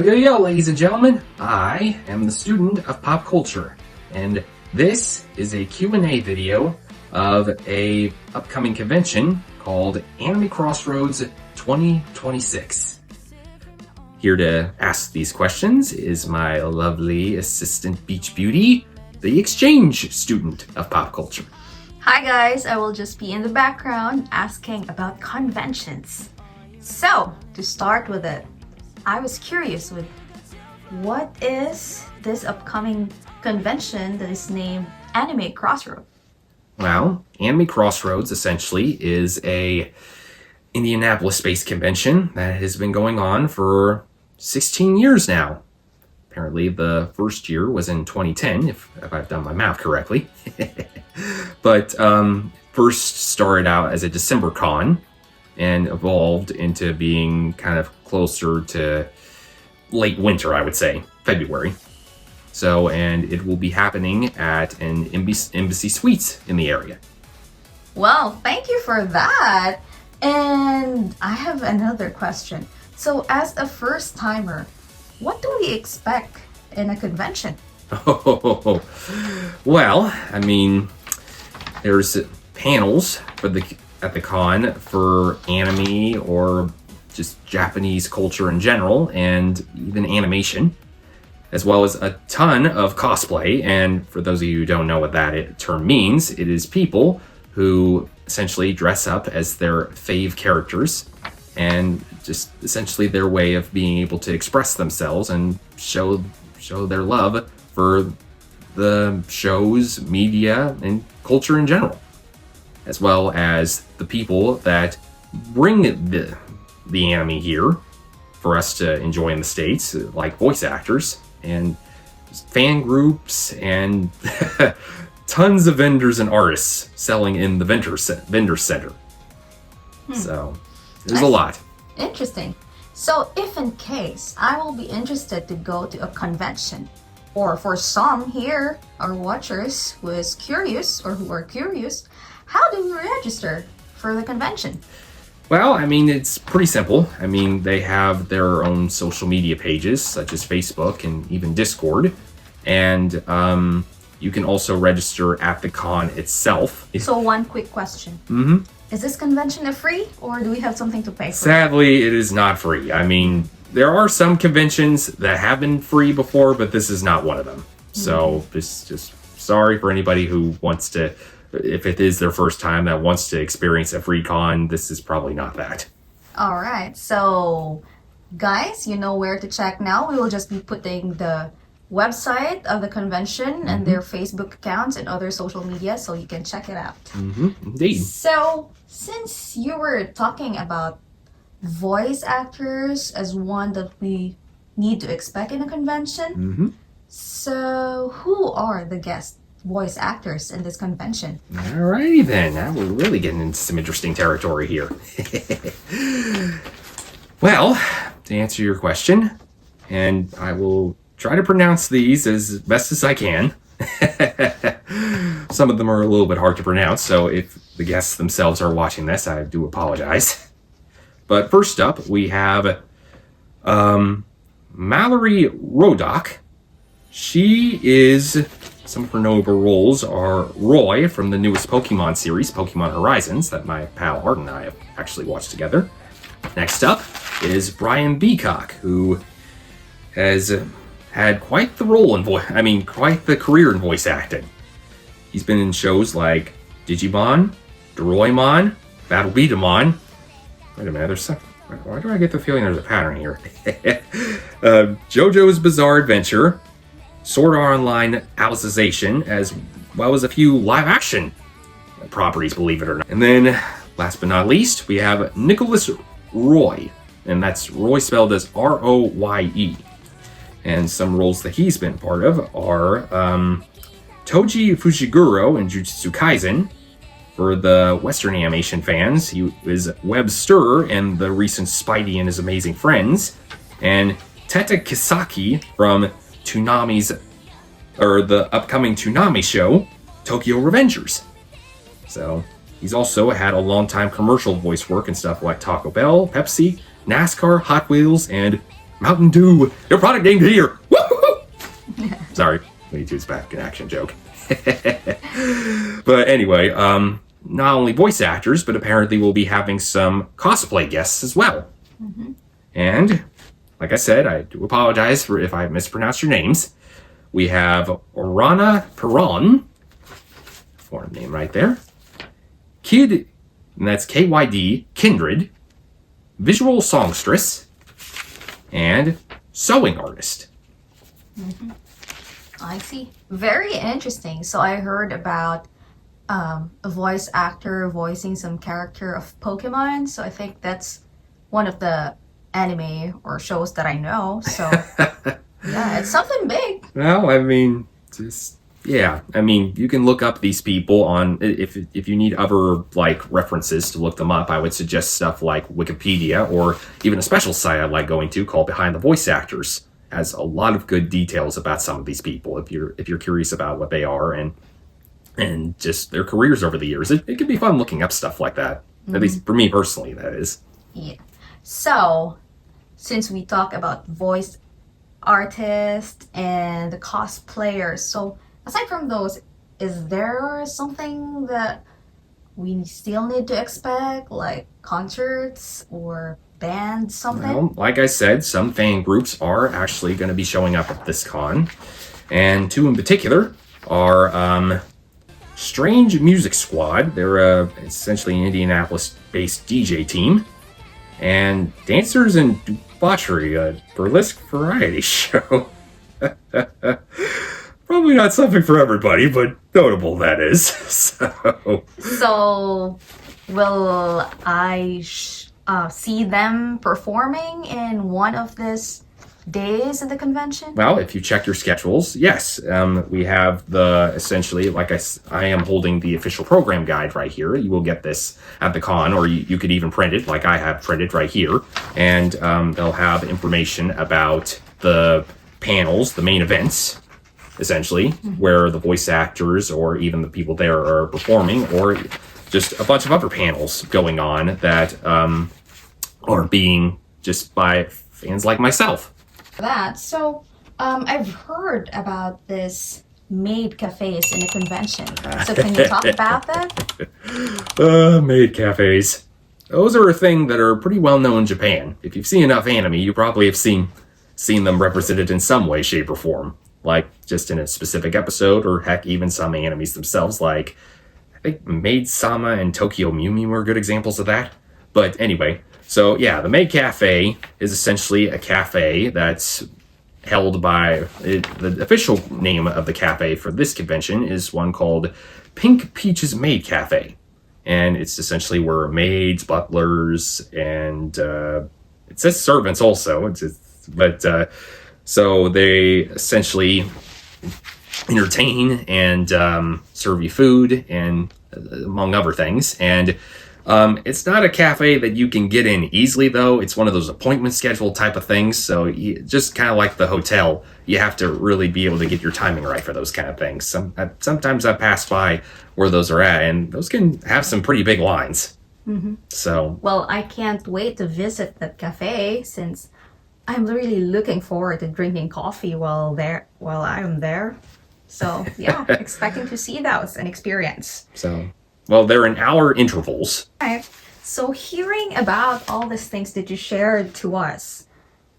Yo, ladies and gentlemen, I am the student of pop culture, and this is a Q&A video of a upcoming convention called Anime Crossroads 2026. Here to ask these questions is my lovely assistant Beach Beauty, the exchange student of pop culture. Hi guys, I will just be in the background asking about conventions. So, to start with it, I was curious with what is this upcoming convention that is named Anime Crossroads? Well, Anime Crossroads essentially is a Indianapolis-based convention that has been going on for 16 years now. Apparently the first year was in 2010, if I've done my math correctly. But first started out as a December con and evolved into being kind of closer to late winter, I would say, February. So, and it will be happening at an Embassy Suites in the area. Well, thank you for that. And I have another question. So, as a first timer, what do we expect in a convention? Oh, well, I mean, there's panels at the con for anime or just Japanese culture in general, and even animation, as well as a ton of cosplay. And for those of you who don't know what that term means, it is people who essentially dress up as their fave characters and just essentially their way of being able to express themselves and show their love for the shows, media, and culture in general, as well as the people that bring the anime here for us to enjoy in the States, like voice actors and fan groups and tons of vendors and artists selling in the vendor center. So there's a lot. Interesting. So if in case I will be interested to go to a convention, or for some here, our watchers who are curious, how do we register for the convention? Well, I mean, it's pretty simple. I mean, they have their own social media pages, such as Facebook and even Discord. And you can also register at the con itself. So one quick question. Is this convention free, or do we have something to pay for? Sadly, it is not free. I mean, there are some conventions that have been free before, but this is not one of them. So this just sorry for anybody who wants to, if it is their first time that wants to experience a free con, this is probably not that. All right. So guys, you know where to check now. We will just be putting the website of the convention and their Facebook accounts and other social media, so you can check it out. Indeed. So since you were talking about voice actors as one that we need to expect in a convention, so who are the guest voice actors in this convention? Alrighty then, now we're really getting into some interesting territory here. Well, to answer your question, and I will try to pronounce these as best as I can. Some of them are a little bit hard to pronounce, so if the guests themselves are watching this, I do apologize. But first up, we have Mallory Rodock. She is, some of her notable roles are Roy from the newest Pokemon series, Pokemon Horizons, that my pal Art and I have actually watched together. Next up is Brian Beacock, who has had quite the role in quite the career in voice acting. He's been in shows like Digimon, Doraemon, Battle Beatamon. Wait a minute, why do I get the feeling there's a pattern here? JoJo's Bizarre Adventure, Sword Art Online Alicization, as well as a few live-action properties, believe it or not. And then, last but not least, we have Nicholas Roy, and that's Roy spelled as R-O-Y-E. And some roles that he's been part of are Toji Fushiguro in Jujutsu Kaisen. For the Western animation fans, he was Web Stir in the recent Spidey and His Amazing Friends, and Teta Kisaki from the upcoming Toonami show, Tokyo Revengers. So he's also had a long time commercial voice work and stuff like Taco Bell, Pepsi, NASCAR, Hot Wheels, and Mountain Dew, your product named here. Woo-hoo-hoo! Sorry, Looney Tunes back in action joke. But anyway, not only voice actors, but apparently we'll be having some cosplay guests as well. Mm-hmm. And, like I said, I do apologize for if I mispronounced your names. We have Orana Perron, foreign name right there. Kid, and that's KYD, Kindred, visual songstress, and sewing artist. Mm-hmm. I see. Very interesting. So I heard about a voice actor voicing some character of Pokemon. So I think that's one of the anime or shows that I know. So yeah, it's something big. Well, I mean, you can look up these people on if you need other like references to look them up. I would suggest stuff like Wikipedia or even a special site I like going to called Behind the Voice Actors. Has a lot of good details about some of these people if you're curious about what they are and just their careers over the years. It can be fun looking up stuff like that. Mm-hmm. At least for me personally, that is. Yeah. So, since we talk about voice artists and the cosplayers, so aside from those, is there something that we still need to expect, like concerts or bands, something? Well, like I said, some fan groups are actually going to be showing up at this con, and two in particular are Strange Music Squad. They're essentially an Indianapolis-based DJ team, and Dancers in Debauchery, a burlesque variety show. Probably not something for everybody, but notable that is. So will I see them performing in one of these days of the convention? Well, if you check your schedules, yes. We have essentially, like I am holding the official program guide right here. You will get this at the con, or you could even print it, like I have printed right here. And they'll have information about the panels, the main events, essentially, where the voice actors or even the people there are performing, or just a bunch of other panels going on that are being just by fans like myself. So I've heard about this maid cafes in a convention. So can you talk about that? Maid cafes. Those are a thing that are pretty well known in Japan. If you've seen enough anime, you probably have seen them represented in some way, shape, or form. Like just in a specific episode, or heck, even some animes themselves, like I think Maid Sama and Tokyo Mew Mew were good examples of that. But anyway, so yeah, the Maid Cafe is essentially a cafe that's held by, the official name of the cafe for this convention is one called Pink Peach's Maid Cafe. And it's essentially where maids, butlers, and it says servants also, so they essentially entertain and serve you food, and among other things. And it's not a cafe that you can get in easily, though. It's one of those appointment schedule type of things. So just kind of like the hotel, you have to really be able to get your timing right for those kind of things. Sometimes I pass by where those are at, and those can have some pretty big lines. Mm-hmm. So, well, I can't wait to visit that cafe, since I'm really looking forward to drinking coffee while I'm there. So yeah, expecting to see those and experience. So, well, they're in hour intervals. Right. So hearing about all these things that you shared to us,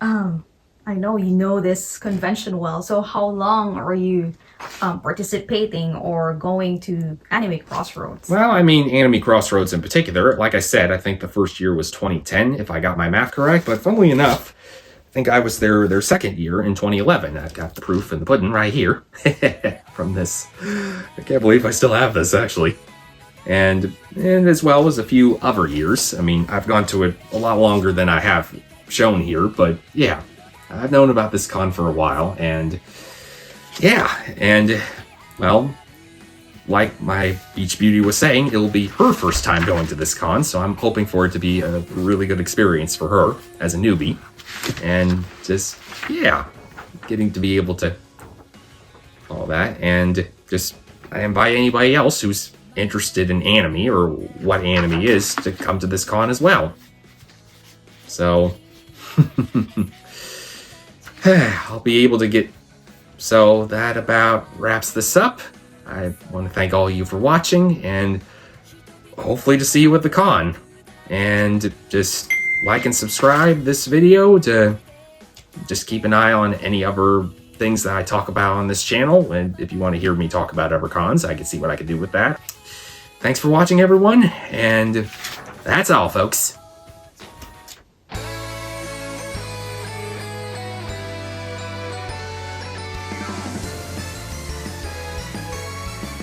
I know you know this convention well. So how long are you participating or going to Anime Crossroads? Well, I mean, Anime Crossroads in particular, like I said, I think the first year was 2010, if I got my math correct. But funnily enough, I think I was their second year in 2011. I've got the proof in the pudding right here from this. I can't believe I still have this, actually. And as well as a few other years. I mean, I've gone to it a lot longer than I have shown here, but yeah, I've known about this con for a while, and yeah, and well, like my Beach Beauty was saying, it'll be her first time going to this con, so I'm hoping for it to be a really good experience for her as a newbie, and just, yeah, getting to be able to all that, and just, I invite anybody else who's interested in anime or what anime is to come to this con as well. So I'll be able to get. So that about wraps this up. I want to thank all of you for watching, and hopefully to see you at the con. And just like and subscribe this video to just keep an eye on any other things that I talk about on this channel. And if you want to hear me talk about other cons, I can see what I can do with that. Thanks for watching, everyone, and that's all, folks.